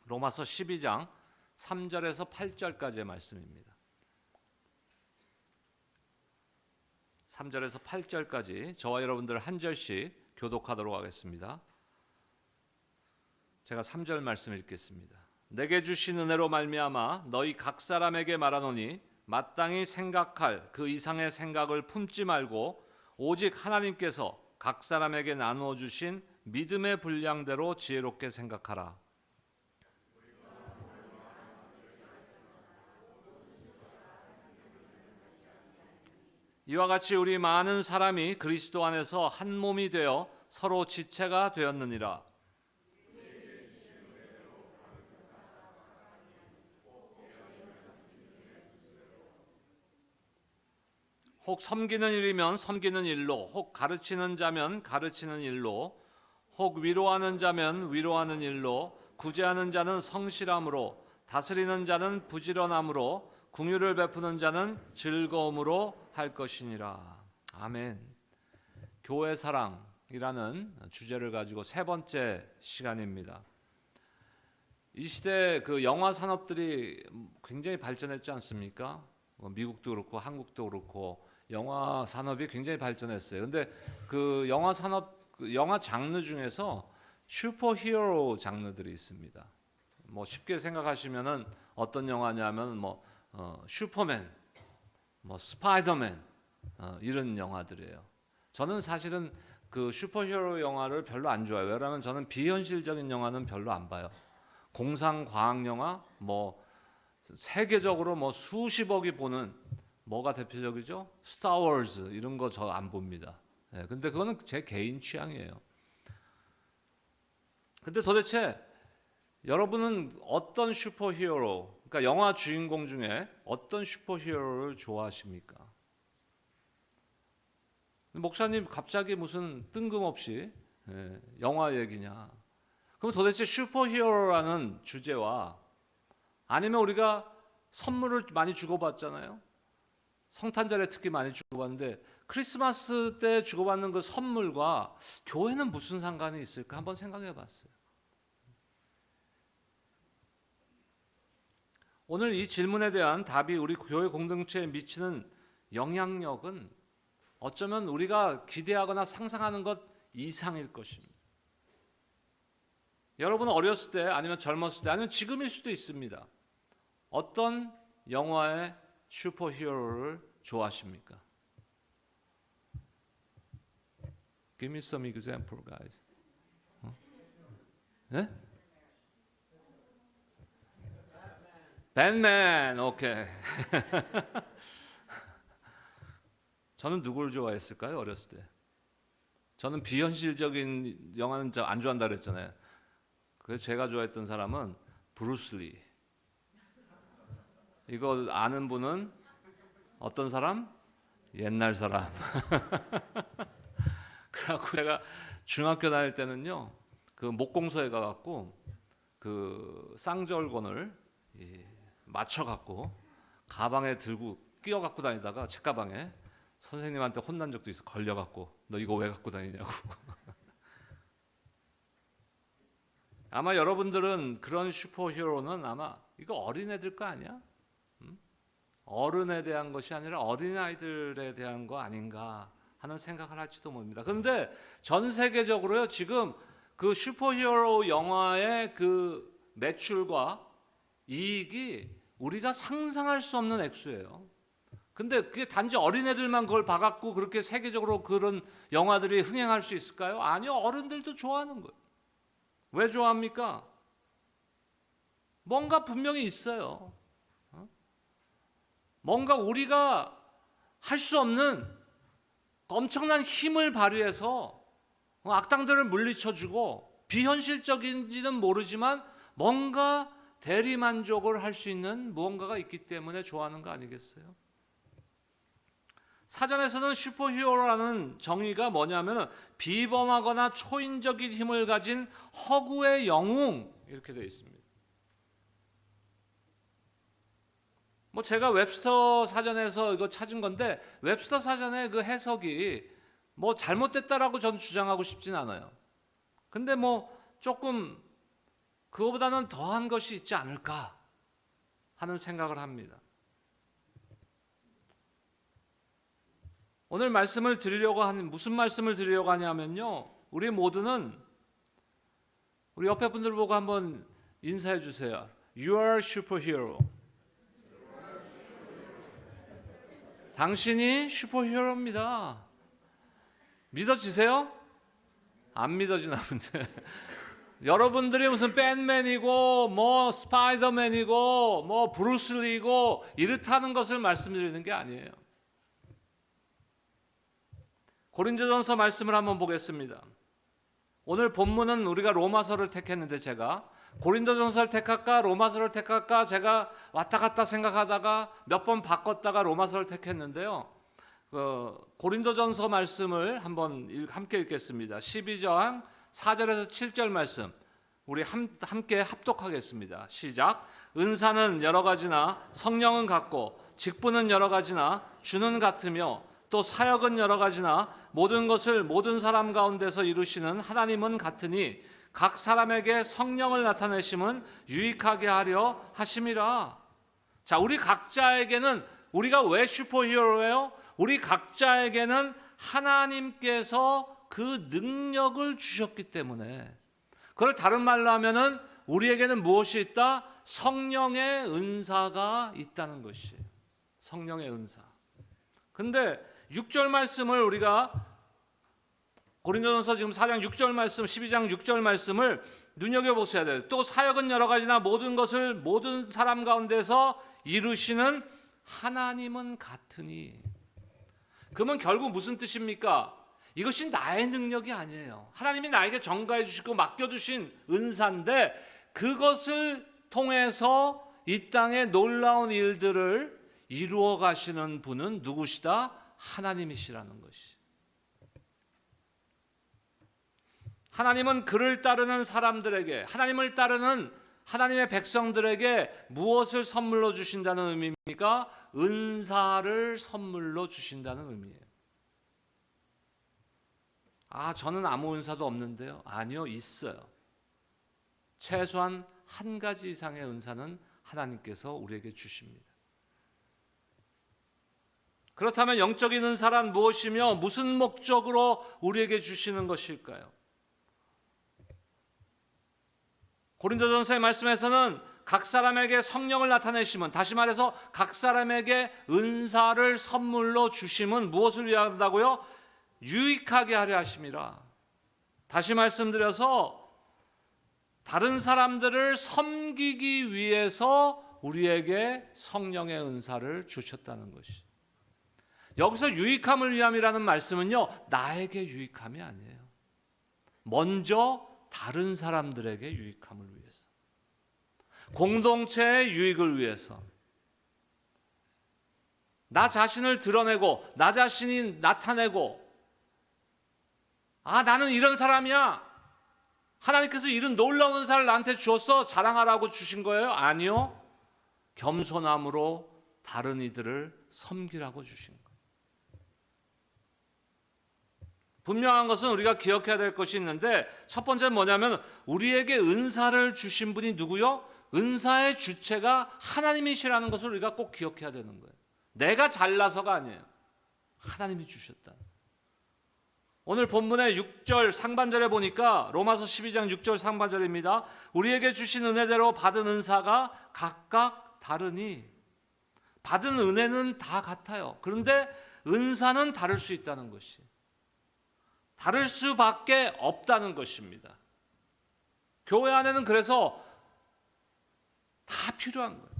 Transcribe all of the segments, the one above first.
로마서 12장 3절에서 8절까지의 말씀입니다. 3절에서 8절까지 저와 여러분들 한 절씩 교독하도록 하겠습니다. 제가 3절 말씀 읽겠습니다. 내게 주신 은혜로 말미암아 너희 각 사람에게 말하노니 마땅히 생각할 그 이상의 생각을 품지 말고 오직 하나님께서 각 사람에게 나누어 주신 믿음의 분량대로 지혜롭게 생각하라. 이와 같이 우리 많은 사람이 그리스도 안에서 한 몸이 되어 서로 지체가 되었느니라. 혹 섬기는 일이면 섬기는 일로, 혹 가르치는 자면 가르치는 일로, 혹 위로하는 자면 위로하는 일로, 구제하는 자는 성실함으로, 다스리는 자는 부지런함으로, 긍휼을 베푸는 자는 즐거움으로 할 것이니라. 아멘. 교회 사랑이라는 주제를 가지고 세 번째 시간입니다. 이 시대 그 영화 산업들이 굉장히 발전했지 않습니까? 미국도 그렇고 한국도 그렇고 영화 산업이 굉장히 발전했어요. 근데 그 영화 산업, 영화 장르 중에서 슈퍼히어로 장르들이 있습니다. 뭐 쉽게 생각하시면은 어떤 영화냐면 슈퍼맨, 스파이더맨 이런 영화들이에요. 저는 사실은 그 슈퍼히어로 영화를 별로 안 좋아해요. 왜냐하면 저는 비현실적인 영화는 별로 안 봐요. 공상 과학 영화, 세계적으로 수십억이 보는 뭐가 대표적이죠? 스타워즈 이런 거 저 안 봅니다. 근데 그거는 제 개인 취향이에요. 근데 도대체 여러분은 어떤 슈퍼히어로, 그러니까 영화 주인공 중에 어떤 슈퍼히어로를 좋아하십니까? 목사님 갑자기 무슨 뜬금없이 영화 얘기냐? 그럼 도대체 슈퍼히어로라는 주제와 아니면 우리가 선물을 많이 주고받잖아요. 성탄절에 특히 많이 주고받는데 크리스마스 때 주고받는 그 선물과 교회는 무슨 상관이 있을까 한번 생각해 봤어요. 오늘 이 질문에 대한 답이 우리 교회 공동체에 미치는 영향력은 어쩌면 우리가 기대하거나 상상하는 것 이상일 것입니다. 여러분은 어렸을 때 아니면 젊었을 때 아니면 지금일 수도 있습니다. 어떤 영화의 슈퍼히어로를 좋아하십니까? Give me some example, guys. 네? 밴맨, 오케이. 저는 누구를 좋아했을까요? 어렸을 때. 저는 비현실적인 영화는 안 좋아한다 그랬잖아요. 그래서 제가 좋아했던 사람은 브루스 리. 이거 아는 분은 어떤 사람? 옛날 사람. 그래갖고 제가 중학교 다닐 때는요, 그 목공소에 가갖고 그 쌍절곤을 맞춰갖고 가방에 들고 끼워갖고 다니다가 책가방에 선생님한테 혼난 적도 있어. 걸려갖고 너 이거 왜 갖고 다니냐고. 아마 여러분들은 그런 슈퍼히어로는 아마 이거 어린애들 거 아니야? 어른에 대한 것이 아니라 어린아이들에 대한 거 아닌가 하는 생각을 할지도 모릅니다. 그런데 전 세계적으로요, 지금 그 슈퍼히어로 영화의 그 매출과 이익이 우리가 상상할 수 없는 액수예요. 근데 그게 단지 어린애들만 그걸 봐갖고 그렇게 세계적으로 그런 영화들이 흥행할 수 있을까요? 아니요, 어른들도 좋아하는 거예요. 왜 좋아합니까? 뭔가 분명히 있어요. 뭔가 우리가 할 수 없는 엄청난 힘을 발휘해서 악당들을 물리쳐주고 비현실적인지는 모르지만 뭔가 대리만족을 할 수 있는 무언가가 있기 때문에 좋아하는 거 아니겠어요? 사전에서는 슈퍼히어로라는 정의가 뭐냐면 비범하거나 초인적인 힘을 가진 허구의 영웅 이렇게 되어 있습니다. 제가 웹스터 사전에서 이거 찾은 건데 웹스터 사전의 그 해석이 잘못됐다라고 전 주장하고 싶진 않아요. 근데 조금 그거보다는 더한 것이 있지 않을까 하는 생각을 합니다. 오늘 말씀을 드리려고 하는, 무슨 말씀을 드리려고 하냐면요, 우리 모두는 우리 옆에 분들 보고 한번 인사해 주세요. You are superhero. 당신이 슈퍼히어로입니다. 믿어지세요? 안 믿어지나 본데. 여러분들이 무슨 밴맨이고 뭐 스파이더맨이고 뭐 브루스리고 이렇다는 것을 말씀드리는 게 아니에요. 고린도전서 말씀을 한번 보겠습니다. 오늘 본문은 우리가 로마서를 택했는데 제가 고린도전서를 택할까 로마서를 택할까 제가 왔다 갔다 생각하다가 몇 번 바꿨다가 로마서를 택했는데요. 고린도전서 말씀을 한번 함께 읽겠습니다. 12장 4절에서 7절 말씀 우리 함께 합독하겠습니다. 시작. 은사는 여러 가지나 성령은 같고 직분은 여러 가지나 주는 같으며 또 사역은 여러 가지나 모든 것을 모든 사람 가운데서 이루시는 하나님은 같으니 각 사람에게 성령을 나타내심은 유익하게 하려 하심이라. 자, 우리 각자에게는 우리가 왜 슈퍼히어로예요? 우리 각자에게는 하나님께서 그 능력을 주셨기 때문에, 그걸 다른 말로 하면은 우리에게는 무엇이 있다? 성령의 은사가 있다는 것이에요. 성령의 은사. 근데 6절 말씀을 우리가 고린도전서 지금 4장 6절 말씀, 12장 6절 말씀을 눈여겨보셔야 돼요. 또 사역은 여러 가지나 모든 것을 모든 사람 가운데서 이루시는 하나님은 같으니. 그러면 결국 무슨 뜻입니까? 이것이 나의 능력이 아니에요. 하나님이 나에게 전가해 주시고 맡겨주신 은사인데 그것을 통해서 이 땅의 놀라운 일들을 이루어 가시는 분은 누구시다? 하나님이시라는 것이. 하나님은 그를 따르는 사람들에게, 하나님을 따르는 하나님의 백성들에게 무엇을 선물로 주신다는 의미입니까? 은사를 선물로 주신다는 의미예요. 아, 저는 아무 은사도 없는데요. 아니요, 있어요. 최소한 한 가지 이상의 은사는 하나님께서 우리에게 주십니다. 그렇다면 영적인 은사란 무엇이며 무슨 목적으로 우리에게 주시는 것일까요? 고린도전서의 말씀에서는 각 사람에게 성령을 나타내심은, 다시 말해서 각 사람에게 은사를 선물로 주심은 무엇을 위한다고요? 유익하게 하려 하심이라. 다시 말씀드려서 다른 사람들을 섬기기 위해서 우리에게 성령의 은사를 주셨다는 것이. 여기서 유익함을 위함이라는 말씀은요, 나에게 유익함이 아니에요. 먼저 다른 사람들에게 유익함을 위해서, 공동체의 유익을 위해서, 나 자신을 드러내고 나 자신이 나타내고, 아, 나는 이런 사람이야, 하나님께서 이런 놀라운 은사를 나한테 주었어, 자랑하라고 주신 거예요? 아니요, 겸손함으로 다른 이들을 섬기라고 주신 거예요. 분명한 것은 우리가 기억해야 될 것이 있는데, 첫 번째는 뭐냐면 우리에게 은사를 주신 분이 누구요? 은사의 주체가 하나님이시라는 것을 우리가 꼭 기억해야 되는 거예요. 내가 잘나서가 아니에요. 하나님이 주셨다. 오늘 본문의 6절 상반절에 보니까 로마서 12장 6절 상반절입니다. 우리에게 주신 은혜대로 받은 은사가 각각 다르니. 받은 은혜는 다 같아요. 그런데 은사는 다를 수 있다는 것이, 다를 수밖에 없다는 것입니다. 교회 안에는 그래서 다 필요한 거예요.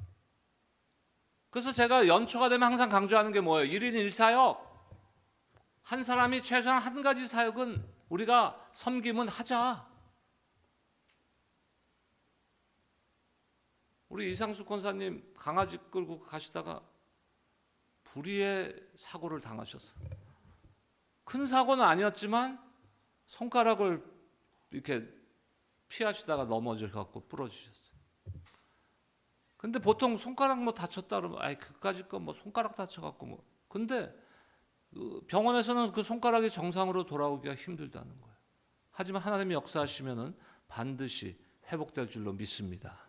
그래서 제가 연초가 되면 항상 강조하는 게 뭐예요? 1인 1사역. 한 사람이 최소한 한 가지 사역은 우리가 섬김은 하자. 우리 이상수 권사님 강아지 끌고 가시다가 불의의 사고를 당하셨어요. 큰 사고는 아니었지만 손가락을 이렇게 피하시다가 넘어져갖고 부러지셨어요. 근데 보통 손가락 뭐 다쳤다 그러면 아이 그까짓 거 뭐 손가락 다쳐갖고 뭐. 근데 병원에서는 그 손가락이 정상으로 돌아오기가 힘들다는 거예요. 하지만 하나님이 역사하시면은 반드시 회복될 줄로 믿습니다.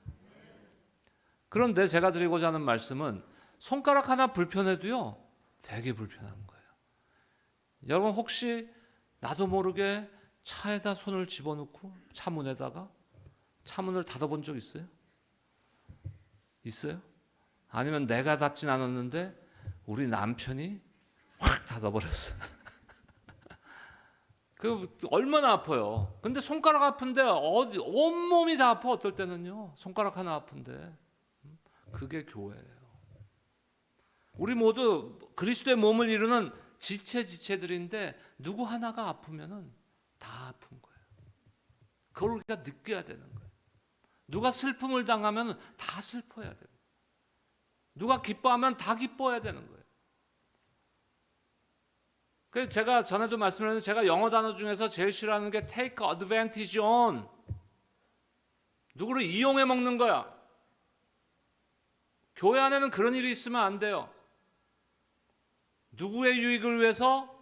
그런데 제가 드리고자 하는 말씀은 손가락 하나 불편해도요, 되게 불편한 거예요. 여러분 혹시 나도 모르게 차에다 손을 집어넣고 차문에다가 차문을 닫아본 적 있어요? 있어요? 아니면 내가 닫진 않았는데 우리 남편이 확 닫아버렸어. 그 얼마나 아파요. 근데 손가락 아픈데 어디 온몸이 다 아파. 어떨 때는요 손가락 하나 아픈데. 그게 교회예요. 우리 모두 그리스도의 몸을 이루는 지체들인데 누구 하나가 아프면은 다 아픈 거예요. 그걸 우리가 느껴야 되는 거예요. 누가 슬픔을 당하면 다 슬퍼야 돼요. 누가 기뻐하면 다 기뻐해야 되는 거예요. 그래서 제가 전에도 말씀드렸는데 제가 영어 단어 중에서 제일 싫어하는 게 take advantage on. 누구를 이용해 먹는 거야. 교회 안에는 그런 일이 있으면 안 돼요. 누구의 유익을 위해서?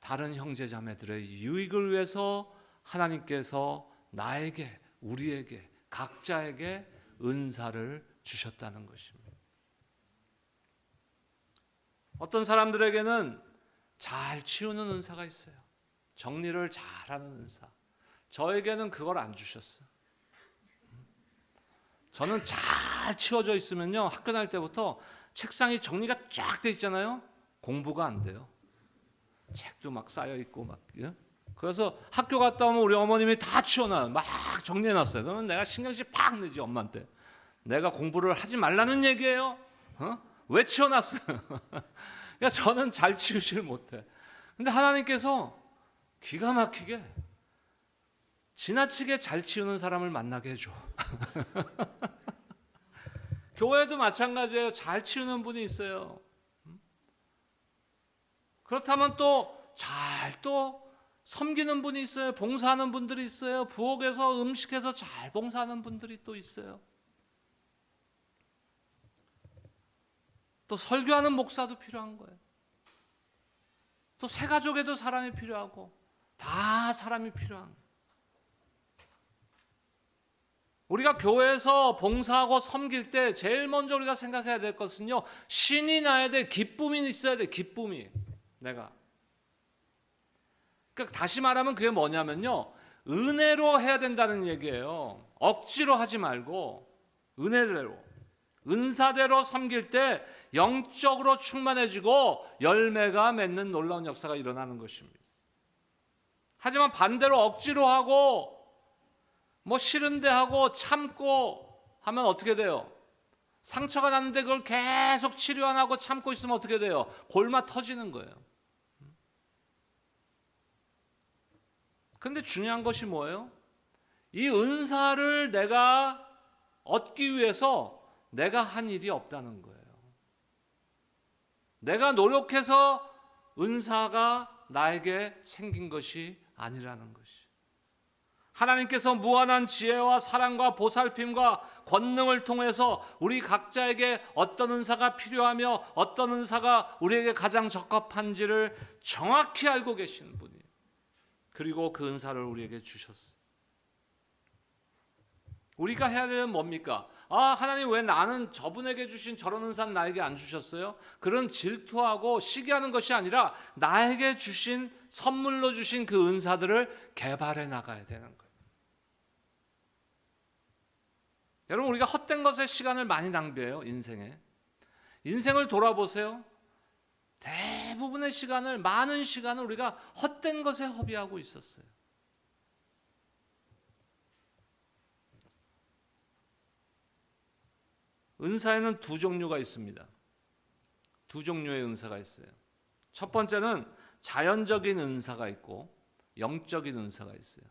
다른 형제 자매들의 유익을 위해서 하나님께서 나에게, 우리에게, 각자에게 은사를 주셨다는 것입니다. 어떤 사람들에게는 잘 치우는 은사가 있어요. 정리를 잘하는 은사. 저에게는 그걸 안 주셨어요. 저는 잘 치워져 있으면요, 학교 다닐 때부터 책상이 정리가 쫙 돼 있잖아요. 공부가 안 돼요. 책도 막 쌓여 있고 막. 예? 그래서 학교 갔다 오면 우리 어머님이 다 치워놔, 막 정리해놨어요. 그러면 내가 신경질 팍 내지 엄마한테. 내가 공부를 하지 말라는 얘기예요. 왜 치워놨어요? 그러니까 저는 잘 치우질 못해. 근데 하나님께서 기가 막히게 지나치게 잘 치우는 사람을 만나게 해줘. 교회도 마찬가지예요. 잘 치우는 분이 있어요. 그렇다면 또 섬기는 분이 있어요. 봉사하는 분들이 있어요. 부엌에서 음식해서 잘 봉사하는 분들이 또 있어요. 또 설교하는 목사도 필요한 거예요. 또 새 가족에도 사람이 필요하고 다 사람이 필요한 거예요. 우리가 교회에서 봉사하고 섬길 때 제일 먼저 우리가 생각해야 될 것은요, 신이 나야 돼. 기쁨이 있어야 돼. 기쁨이. 내가. 그러니까 다시 말하면 그게 뭐냐면요, 은혜로 해야 된다는 얘기예요. 억지로 하지 말고 은혜대로, 은사대로 섬길 때 영적으로 충만해지고 열매가 맺는 놀라운 역사가 일어나는 것입니다. 하지만 반대로 억지로 하고 뭐 싫은데 하고 참고 하면 어떻게 돼요? 상처가 났는데 그걸 계속 치료 안 하고 참고 있으면 어떻게 돼요? 골마 터지는 거예요. 근데 중요한 것이 뭐예요? 이 은사를 내가 얻기 위해서 내가 한 일이 없다는 거예요. 내가 노력해서 은사가 나에게 생긴 것이 아니라는 것이. 하나님께서 무한한 지혜와 사랑과 보살핌과 권능을 통해서 우리 각자에게 어떤 은사가 필요하며 어떤 은사가 우리에게 가장 적합한지를 정확히 알고 계시는 분이에요. 그리고 그 은사를 우리에게 주셨어요. 우리가 해야 되는 뭡니까? 하나님 왜 나는 저분에게 주신 저런 은사는 나에게 안 주셨어요? 그런 질투하고 시기하는 것이 아니라 나에게 주신, 선물로 주신 그 은사들을 개발해 나가야 되는 거예요. 여러분, 우리가 헛된 것에 시간을 많이 낭비해요. 인생을 돌아보세요. 대부분의 시간을, 많은 시간을 우리가 헛된 것에 허비하고 있었어요. 은사에는 두 종류가 있습니다. 두 종류의 은사가 있어요. 첫 번째는 자연적인 은사가 있고 영적인 은사가 있어요.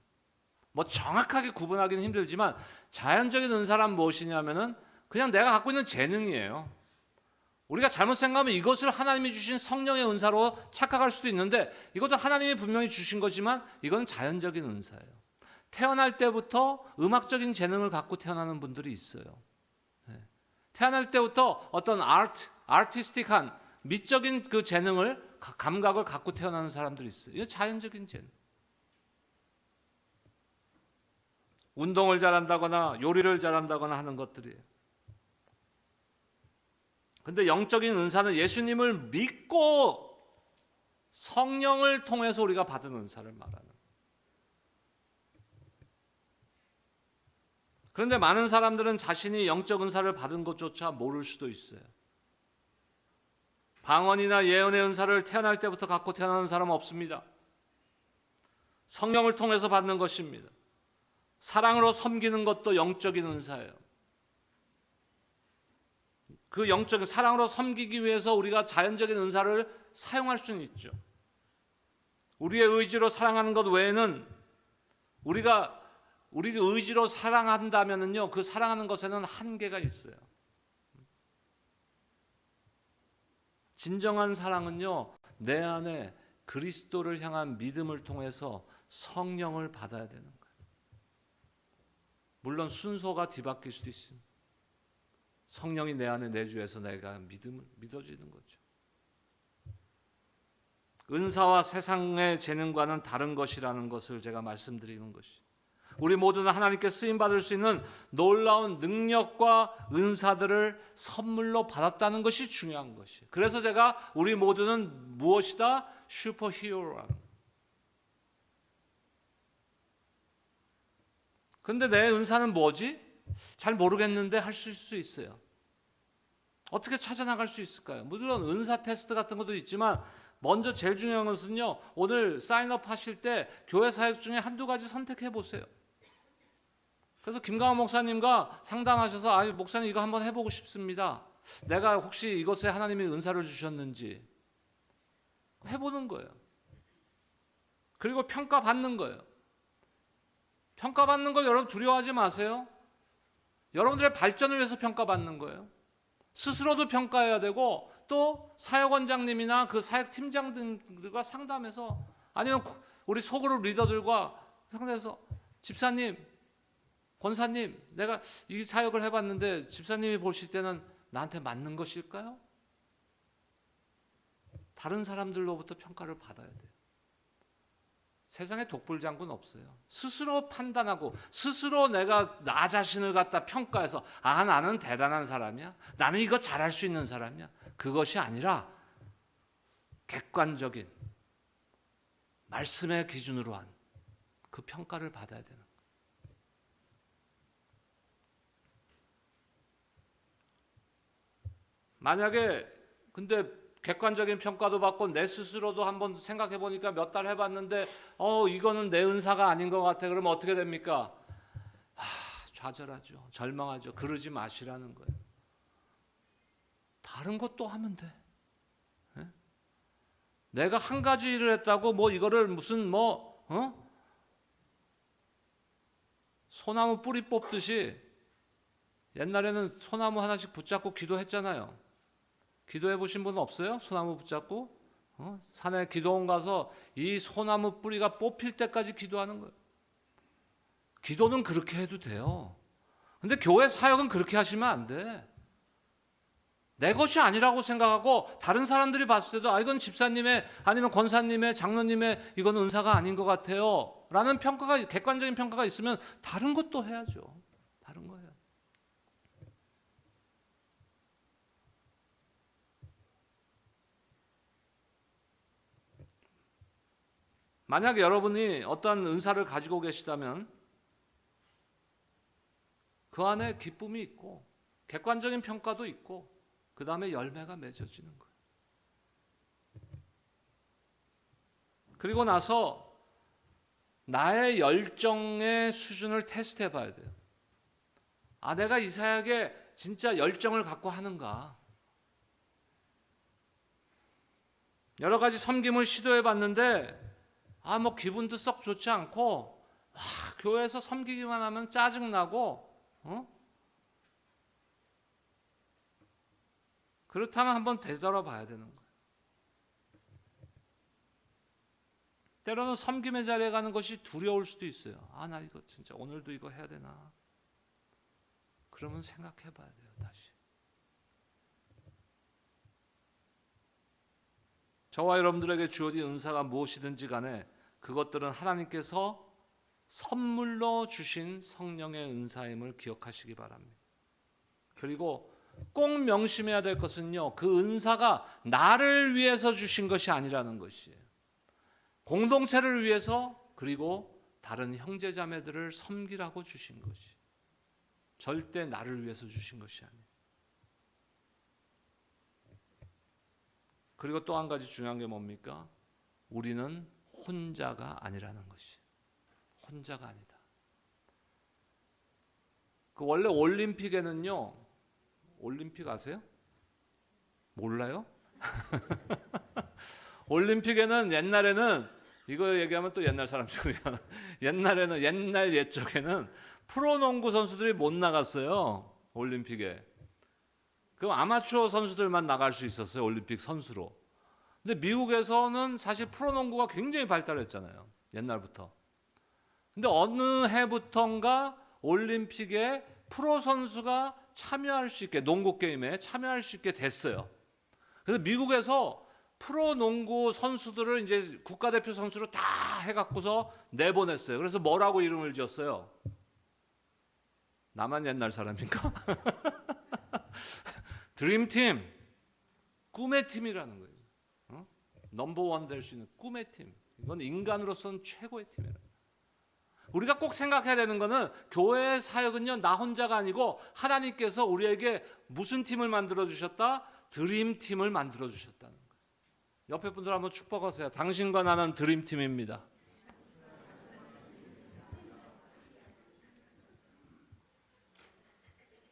뭐 정확하게 구분하기는 힘들지만 자연적인 은사란 무엇이냐면은 그냥 내가 갖고 있는 재능이에요. 우리가 잘못 생각하면 이것을 하나님이 주신 성령의 은사로 착각할 수도 있는데 이것도 하나님이 분명히 주신 거지만 이건 자연적인 은사예요. 태어날 때부터 음악적인 재능을 갖고 태어나는 분들이 있어요. 태어날 때부터 어떤 아티스틱한 미적인 그 재능을, 감각을 갖고 태어나는 사람들이 있어요. 이거 자연적인 재능. 운동을 잘한다거나 요리를 잘한다거나 하는 것들이에요. 근데 영적인 은사는 예수님을 믿고 성령을 통해서 우리가 받은 은사를 말하는 거예요. 그런데 많은 사람들은 자신이 영적 은사를 받은 것조차 모를 수도 있어요. 방언이나 예언의 은사를 태어날 때부터 갖고 태어나는 사람은 없습니다. 성령을 통해서 받는 것입니다. 사랑으로 섬기는 것도 영적인 은사예요. 그 영적인 사랑으로 섬기기 위해서 우리가 자연적인 은사를 사용할 수는 있죠. 우리의 의지로 사랑하는 것 외에는 우리가 의지로 사랑한다면요, 그 사랑하는 것에는 한계가 있어요. 진정한 사랑은요, 내 안에 그리스도를 향한 믿음을 통해서 성령을 받아야 되는 거예요. 물론 순서가 뒤바뀔 수도 있습니다. 성령이 내 안에 내주해서 내가 믿어지는 거죠. 은사와 세상의 재능과는 다른 것이라는 것을 제가 말씀드리는 것이, 우리 모두는 하나님께 쓰임받을 수 있는 놀라운 능력과 은사들을 선물로 받았다는 것이 중요한 것이에요. 그래서 제가 우리 모두는 무엇이다? 슈퍼히어로라는 거예요. 근데 내 은사는 뭐지? 잘 모르겠는데 하실 수 있어요. 어떻게 찾아나갈 수 있을까요? 물론 은사 테스트 같은 것도 있지만 먼저 제일 중요한 것은요, 오늘 사인업 하실 때 교회 사역 중에 한두 가지 선택해 보세요. 그래서 김강원 목사님과 상담하셔서 목사님 이거 한번 해보고 싶습니다. 내가 혹시 이것에 하나님이 은사를 주셨는지 해보는 거예요. 그리고 평가받는 거예요. 평가받는 걸 여러분 두려워하지 마세요. 여러분들의 발전을 위해서 평가받는 거예요. 스스로도 평가해야 되고 또 사역원장님이나 그 사역팀장들과 상담해서, 아니면 우리 소그룹 리더들과 상담해서 집사님, 권사님, 내가 이 사역을 해봤는데 집사님이 보실 때는 나한테 맞는 것일까요? 다른 사람들로부터 평가를 받아야 돼요. 세상에 독불장군 없어요. 스스로 판단하고 스스로 내가 나 자신을 갖다 평가해서 나는 대단한 사람이야, 나는 이거 잘할 수 있는 사람이야, 그것이 아니라 객관적인 말씀의 기준으로 한 그 평가를 받아야 되는 거예요. 만약에 근데 객관적인 평가도 받고 내 스스로도 한번 생각해 보니까 몇 달 해봤는데 이거는 내 은사가 아닌 것 같아. 그러면 어떻게 됩니까? 좌절하죠. 절망하죠. 그러지 마시라는 거예요. 다른 것도 하면 돼. 네? 내가 한 가지 일을 했다고 이거를 무슨 소나무 뿌리 뽑듯이, 옛날에는 소나무 하나씩 붙잡고 기도했잖아요. 기도해 보신 분은 없어요? 소나무 붙잡고 산에 기도원 가서 이 소나무 뿌리가 뽑힐 때까지 기도하는 거예요. 기도는 그렇게 해도 돼요. 근데 교회 사역은 그렇게 하시면 안 돼. 내 것이 아니라고 생각하고 다른 사람들이 봤을 때도 이건 집사님의 아니면 권사님의 장로님의 이건 은사가 아닌 것 같아요 라는 평가가, 객관적인 평가가 있으면 다른 것도 해야죠. 다른 거 해요. 만약 여러분이 어떠한 은사를 가지고 계시다면 그 안에 기쁨이 있고 객관적인 평가도 있고 그 다음에 열매가 맺어지는 거예요. 그리고 나서 나의 열정의 수준을 테스트해 봐야 돼요. 내가 이 사역에 진짜 열정을 갖고 하는가. 여러 가지 섬김을 시도해 봤는데 기분도 썩 좋지 않고 교회에서 섬기기만 하면 짜증나고 그렇다면 한번 되돌아봐야 되는 거예요. 때로는 섬김의 자리에 가는 것이 두려울 수도 있어요. 나 이거 진짜 오늘도 이거 해야 되나? 그러면 생각해 봐야 돼요. 다시. 저와 여러분들에게 주어진 은사가 무엇이든지 간에 그것들은 하나님께서 선물로 주신 성령의 은사임을 기억하시기 바랍니다. 그리고 꼭 명심해야 될 것은요, 그 은사가 나를 위해서 주신 것이 아니라는 것이에요. 공동체를 위해서, 그리고 다른 형제자매들을 섬기라고 주신 것이, 절대 나를 위해서 주신 것이 아니에요. 그리고 또 한 가지 중요한 게 뭡니까? 우리는 혼자가 아니라는 것이. 혼자가 아니다. 그 원래 올림픽에는요, 올림픽 아세요? 몰라요? 올림픽에는 옛날에는, 이거 얘기하면 또 옛날 사람들이야. 옛날에는, 옛날 옛적에는 프로농구 선수들이 못 나갔어요. 올림픽에. 그럼 아마추어 선수들만 나갈 수 있었어요. 올림픽 선수로. 근데 미국에서는 사실 프로농구가 굉장히 발달했잖아요. 옛날부터. 근데 어느 해부턴가 올림픽에 프로 선수가 참여할 수 있게, 농구 게임에 참여할 수 있게 됐어요. 그래서 미국에서 프로농구 선수들을 이제 국가대표 선수로 다 해갖고서 내보냈어요. 그래서 뭐라고 이름을 지었어요? 나만 옛날 사람인가? 드림팀, 꿈의 팀이라는 거예요. 넘버원 될 수 있는 꿈의 팀. 이건 인간으로서는 최고의 팀이에요. 우리가 꼭 생각해야 되는 것은 교회의 사역은요, 나 혼자가 아니고 하나님께서 우리에게 무슨 팀을 만들어 주셨다? 드림팀을 만들어 주셨다는 거예요. 옆에 분들 한번 축복하세요. 당신과 나는 드림팀입니다.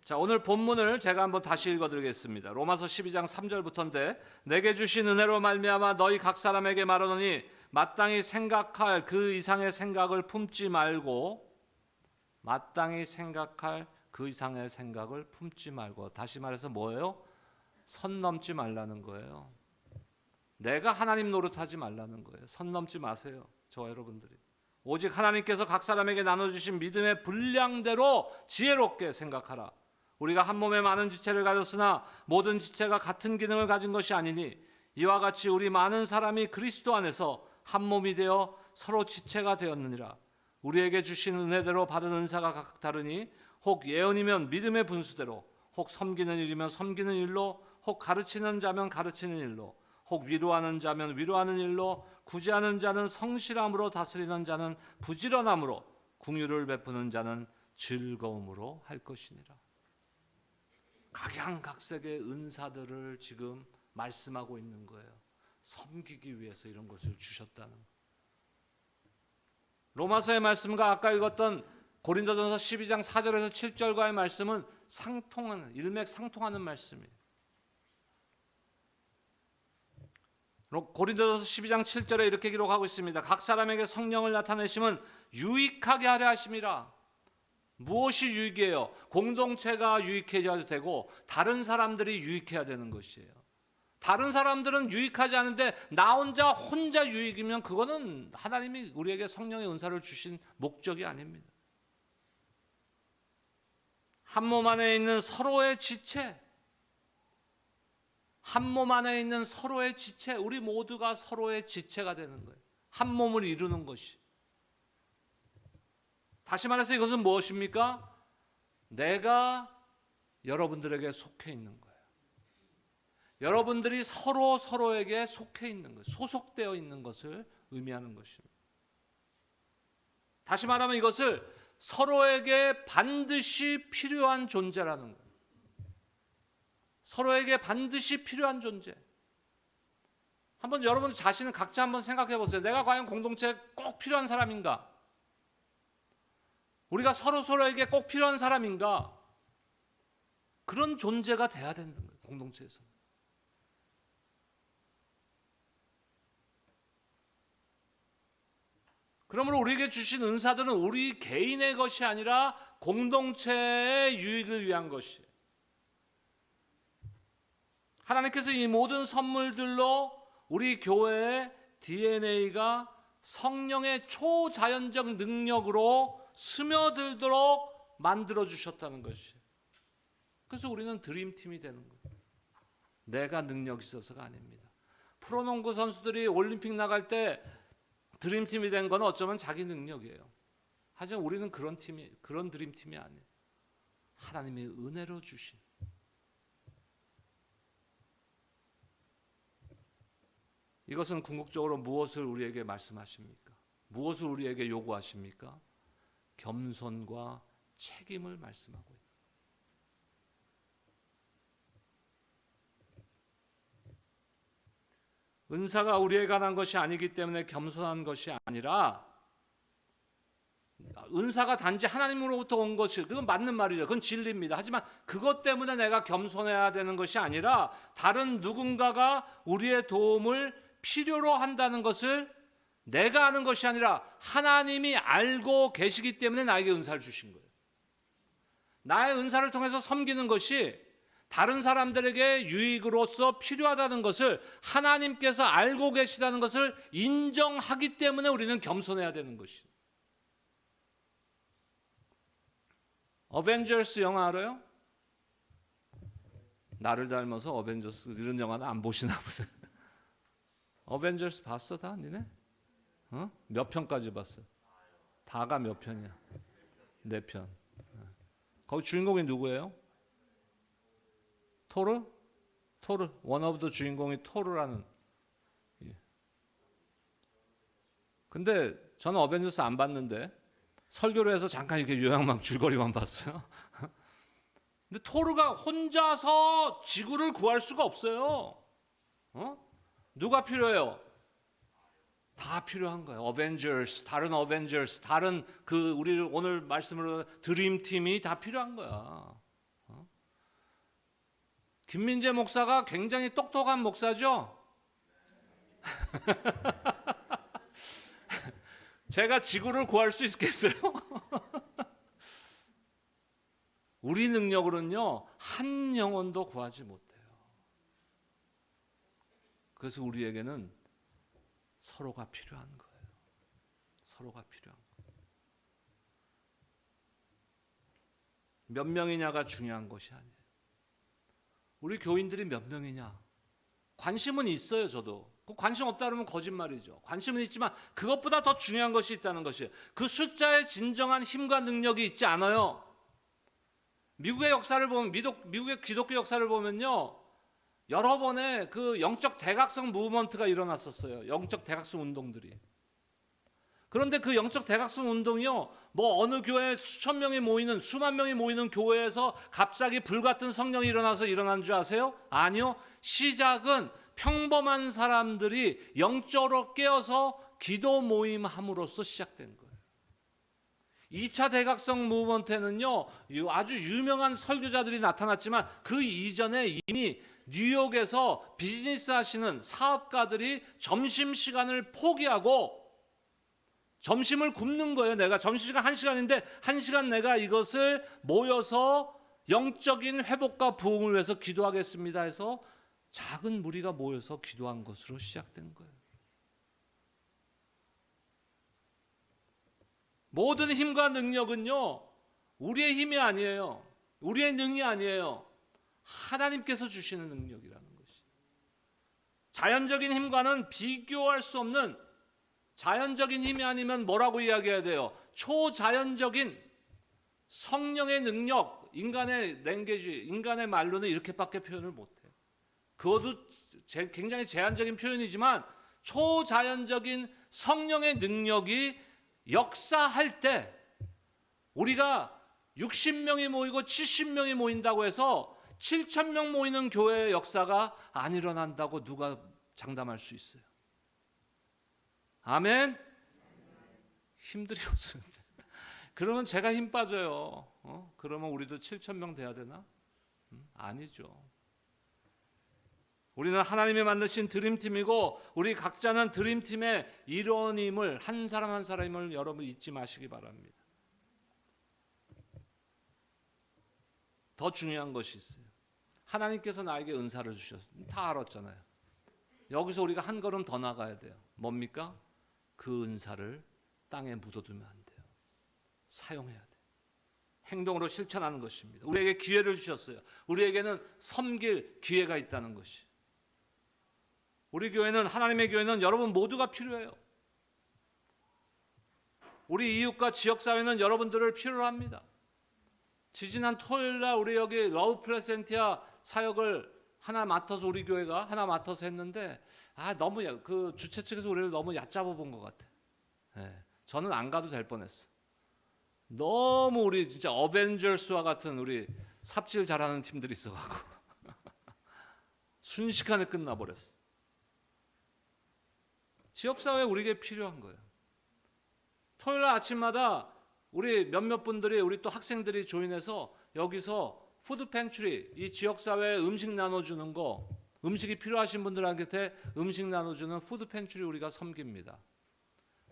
자, 오늘 본문을 제가 한번 다시 읽어드리겠습니다. 로마서 12장 3절부터인데, 내게 주신 은혜로 말미암아 너희 각 사람에게 말하노니 마땅히 생각할 그 이상의 생각을 품지 말고, 마땅히 생각할 그 이상의 생각을 품지 말고. 다시 말해서 뭐예요? 선 넘지 말라는 거예요. 내가 하나님 노릇하지 말라는 거예요. 선 넘지 마세요. 저와 여러분들이. 오직 하나님께서 각 사람에게 나눠주신 믿음의 분량대로 지혜롭게 생각하라. 우리가 한 몸에 많은 지체를 가졌으나 모든 지체가 같은 기능을 가진 것이 아니니 이와 같이 우리 많은 사람이 그리스도 안에서 한 몸이 되어 서로 지체가 되었느니라. 우리에게 주신 은혜대로 받은 은사가 각각 다르니 혹 예언이면 믿음의 분수대로, 혹 섬기는 일이면 섬기는 일로, 혹 가르치는 자면 가르치는 일로, 혹 위로하는 자면 위로하는 일로, 구제하는 자는 성실함으로, 다스리는 자는 부지런함으로, 긍휼을 베푸는 자는 즐거움으로 할 것이니라. 각양각색의 은사들을 지금 말씀하고 있는 거예요. 섬기기 위해서 이런 것을 주셨다는 거예요. 로마서의 말씀과 아까 읽었던 고린도전서 12장 4절에서 7절과의 말씀은 상통하는, 일맥상통하는 말씀이에요. 고린도전서 12장 7절에 이렇게 기록하고 있습니다. 각 사람에게 성령을 나타내심은 유익하게 하려 하심이라. 무엇이 유익이에요? 공동체가 유익해져야 되고 다른 사람들이 유익해야 되는 것이에요. 다른 사람들은 유익하지 않은데 나 혼자 유익이면 그거는 하나님이 우리에게 성령의 은사를 주신 목적이 아닙니다. 한 몸 안에 있는 서로의 지체, 한 몸 안에 있는 서로의 지체, 우리 모두가 서로의 지체가 되는 거예요. 한 몸을 이루는 것이. 다시 말해서 이것은 무엇입니까? 내가 여러분들에게 속해 있는 거예요. 여러분들이 서로에게 속해 있는 것, 소속되어 있는 것을 의미하는 것입니다. 다시 말하면 이것을 서로에게 반드시 필요한 존재라는 거예요. 서로에게 반드시 필요한 존재. 한번 여러분 자신은 각자 한번 생각해 보세요. 내가 과연 공동체에 꼭 필요한 사람인가? 우리가 서로에게 꼭 필요한 사람인가? 그런 존재가 돼야 되는 거예요. 공동체에서. 그러므로 우리에게 주신 은사들은 우리 개인의 것이 아니라 공동체의 유익을 위한 것이에요. 하나님께서 이 모든 선물들로 우리 교회의 DNA가 성령의 초자연적 능력으로 스며들도록 만들어 주셨다는 것이에요. 그래서 우리는 드림팀이 되는 거예요. 내가 능력이 있어서가 아닙니다. 프로농구 선수들이 올림픽 나갈 때 드림팀이 된 건 어쩌면 자기 능력이에요. 하지만 우리는 그런 드림팀이 아니에요. 하나님이 은혜로 주신. 이것은 궁극적으로 무엇을 우리에게 말씀하십니까? 무엇을 우리에게 요구하십니까? 겸손과 책임을 말씀하고 있습니다. 은사가 우리에 관한 것이 아니기 때문에 겸손한 것이 아니라, 은사가 단지 하나님으로부터 온 것이, 그건 맞는 말이죠. 그건 진리입니다. 하지만 그것 때문에 내가 겸손해야 되는 것이 아니라 다른 누군가가 우리의 도움을 필요로 한다는 것을 내가 아는 것이 아니라 하나님이 알고 계시기 때문에 나에게 은사를 주신 거예요. 나의 은사를 통해서 섬기는 것이 다른 사람들에게 유익으로서 필요하다는 것을 하나님께서 알고 계시다는 것을 인정하기 때문에 우리는 겸손해야 되는 것이에요. 어벤져스 영화 알아요? 나를 닮아서 어벤져스 이런 영화는 안 보시나 보세요. 어벤져스 봤어 다 니네? 몇 편까지 봤어? 다가 몇 편이야? 4편. 거기 주인공이 누구예요? 토르? 원 오브 더 주인공이 토르라는. 근데 저는 어벤져스 안 봤는데 설교를 해서 잠깐 이렇게 요약만 줄거리만 봤어요. 근데 토르가 혼자서 지구를 구할 수가 없어요. 누가 필요해요? 다 필요한 거예요. 어벤져스, 다른 어벤져스, 다른 우리 오늘 말씀으로 드림팀이 다 필요한 거야. 김민재 목사가 굉장히 똑똑한 목사죠. 제가 지구를 구할 수 있겠어요? 우리 능력으로는요, 한 영혼도 구하지 못해요. 그래서 우리에게는 서로가 필요한 거예요. 서로가 필요한 거예요. 몇 명이냐가 중요한 것이 아니에요. 우리 교인들이 몇 명이냐? 관심은 있어요, 저도. 관심 없다 그러면 거짓말이죠. 관심은 있지만 그것보다 더 중요한 것이 있다는 것이에요. 그 숫자에 진정한 힘과 능력이 있지 않아요. 미국의 역사를 보면, 미국의 기독교 역사를 보면요, 여러 번의 그 영적 대각성 무브먼트가 일어났었어요. 영적 대각성 운동들이. 그런데 그 영적 대각성 운동이요, 어느 교회에 수천 명이 모이는, 수만 명이 모이는 교회에서 갑자기 불같은 성령이 일어나서 일어난 줄 아세요? 아니요. 시작은 평범한 사람들이 영적으로 깨어서 기도 모임 함으로써 시작된 거예요. 2차 대각성 무브먼트에는요, 아주 유명한 설교자들이 나타났지만 그 이전에 이미 뉴욕에서 비즈니스 하시는 사업가들이 점심시간을 포기하고 점심을 굶는 거예요. 내가 점심시간 1시간인데 1시간 내가 이것을 모여서 영적인 회복과 부흥을 위해서 기도하겠습니다 해서 작은 무리가 모여서 기도한 것으로 시작된 거예요. 모든 힘과 능력은요, 우리의 힘이 아니에요. 우리의 능이 아니에요. 하나님께서 주시는 능력이라는 것이. 자연적인 힘과는 비교할 수 없는, 자연적인 힘이 아니면 뭐라고 이야기해야 돼요? 초자연적인 성령의 능력, 인간의 랭귀지, 인간의 말로는 이렇게밖에 표현을 못해요. 그것도 굉장히 제한적인 표현이지만 초자연적인 성령의 능력이 역사할 때, 우리가 60명이 모이고 70명이 모인다고 해서 7,000명 모이는 교회의 역사가 안 일어난다고 누가 장담할 수 있어요? 아멘? 힘들이 없으는데. 그러면 제가 힘 빠져요. 그러면 우리도 7,000명 돼야 되나? 아니죠. 우리는 하나님이 만드신 드림팀이고 우리 각자는 드림팀의 일원임을, 한 사람 한 사람을 여러분 잊지 마시기 바랍니다. 더 중요한 것이 있어요. 하나님께서 나에게 은사를 주셨어요. 다 알았잖아요. 여기서 우리가 한 걸음 더 나가야 돼요. 뭡니까? 그 은사를 땅에 묻어두면 안 돼요. 사용해야 돼요. 행동으로 실천하는 것입니다. 우리에게 기회를 주셨어요. 우리에게는 섬길 기회가 있다는 것이. 우리 교회는, 하나님의 교회는 여러분 모두가 필요해요. 우리 이웃과 지역사회는 여러분들을 필요로 합니다. 지지난 토요일날 우리 여기 러브 플레센티아 사역을 하나 맡아서 우리 교회가 하나 맡아서 했는데 너무 그 주최 측에서 우리를 너무 얕잡아 본 것 같아. 저는 안 가도 될 뻔했어. 너무 우리 진짜 어벤져스와 같은 우리 삽질 잘하는 팀들이 있어가지고 순식간에 끝나버렸어. 지역사회 우리에게 필요한 거예요. 토요일 아침마다 우리 몇몇 분들이 우리 또 학생들이 조인해서 여기서 푸드 팬츄리 이 지역사회에 음식 나눠주는 거 음식이 필요하신 분들한테 음식 나눠주는 푸드 팬츄리 우리가 섬깁니다.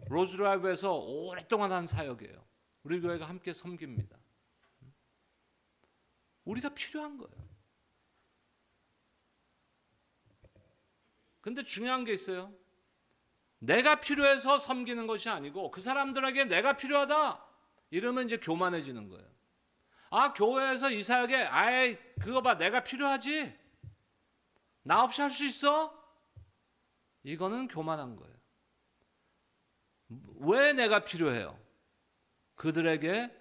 로즈드라이브에서 오랫동안 한 사역이에요. 우리 교회가 함께 섬깁니다. 우리가 필요한 거예요. 근데 중요한 게 있어요. 내가 필요해서 섬기는 것이 아니고 그 사람들에게 내가 필요하다 이러면 이제 교만해지는 거예요. 교회에서 이 사역에 그거 봐 내가 필요하지 나 없이 할 수 있어? 이거는 교만한 거예요. 왜 내가 필요해요? 그들에게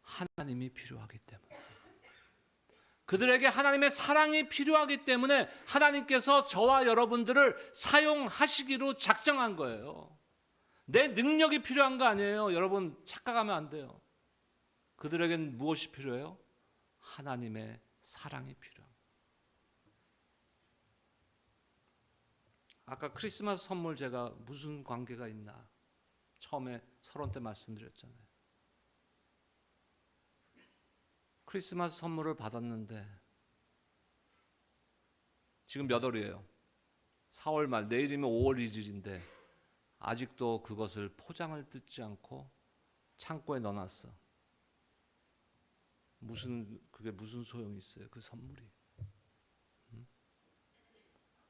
하나님이 필요하기 때문에. 그들에게 하나님의 사랑이 필요하기 때문에 하나님께서 저와 여러분들을 사용하시기로 작정한 거예요. 내 능력이 필요한 거 아니에요. 여러분 착각하면 안 돼요. 그들에겐 무엇이 필요해요? 하나님의 사랑이 필요한 거예요. 아까 크리스마스 선물 제가 무슨 관계가 있나 처음에 서론 때 말씀드렸잖아요. 크리스마스 선물을 받았는데 지금 몇 월이에요? 4월 말, 내일이면 5월 1일인데 아직도 그것을 포장을 뜯지 않고 창고에 넣어놨어. 그게 무슨 소용이 있어요? 그 선물이.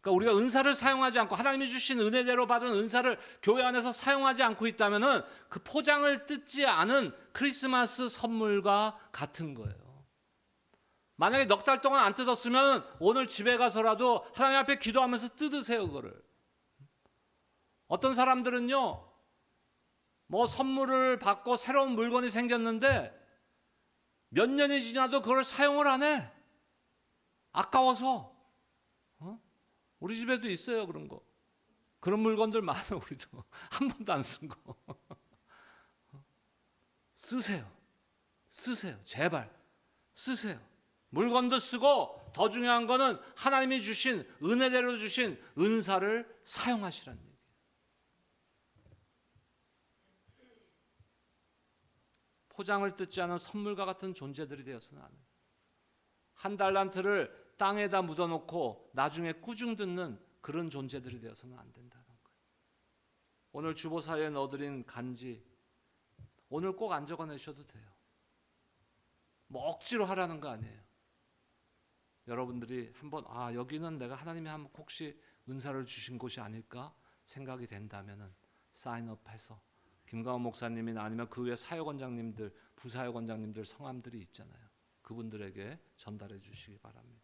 그러니까 우리가 은사를 사용하지 않고 하나님이 주신 은혜대로 받은 은사를 교회 안에서 사용하지 않고 있다면은 그 포장을 뜯지 않은 크리스마스 선물과 같은 거예요. 만약에 넉 달 동안 안 뜯었으면 오늘 집에 가서라도 하나님 앞에 기도하면서 뜯으세요, 그거를. 어떤 사람들은요, 선물을 받고 새로운 물건이 생겼는데 몇 년이 지나도 그걸 사용을 안 해. 아까워서. 우리 집에도 있어요, 그런 거. 그런 물건들 많아, 우리도. 한 번도 안 쓴 거. 쓰세요. 제발. 쓰세요. 물건도 쓰고 더 중요한 거는 하나님이 주신 은혜대로 주신 은사를 사용하시라는 얘기예요. 포장을 뜯지 않은 선물과 같은 존재들이 되어서는 안 해요. 한 달란트를 땅에다 묻어놓고 나중에 꾸중 듣는 그런 존재들이 되어서는 안 된다는 거예요. 오늘 주보사에 넣어드린 간지 오늘 꼭 안 적어내셔도 돼요. 억지로 하라는 거 아니에요. 여러분들이 한번 여기는 내가 하나님이 혹시 은사를 주신 곳이 아닐까 생각이 된다면은 사인업해서 김가원 목사님이나 아니면 그 외 사역원장님들, 부사역원장님들 성함들이 있잖아요. 그분들에게 전달해 주시기 바랍니다.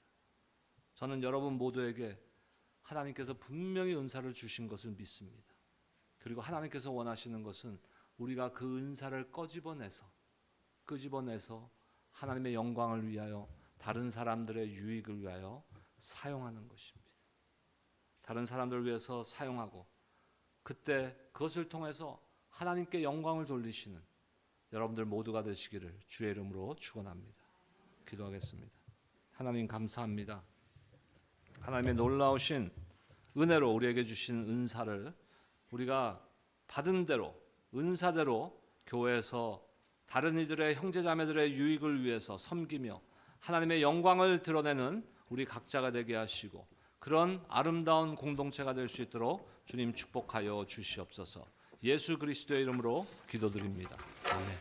저는 여러분 모두에게 하나님께서 분명히 은사를 주신 것을 믿습니다. 그리고 하나님께서 원하시는 것은 우리가 그 은사를 끄집어내서 하나님의 영광을 위하여 다른 사람들의 유익을 위하여 사용하는 것입니다. 다른 사람들을 위해서 사용하고 그때 그것을 통해서 하나님께 영광을 돌리시는 여러분들 모두가 되시기를 주의 이름으로 축원합니다. 기도하겠습니다. 하나님 감사합니다. 하나님의 놀라우신 은혜로 우리에게 주신 은사를 우리가 받은 대로 은사대로 교회에서 다른 이들의 형제자매들의 유익을 위해서 섬기며 하나님의 영광을 드러내는 우리 각자가 되게 하시고 그런 아름다운 공동체가 될 수 있도록 주님 축복하여 주시옵소서. 예수 그리스도의 이름으로 기도드립니다. 아멘.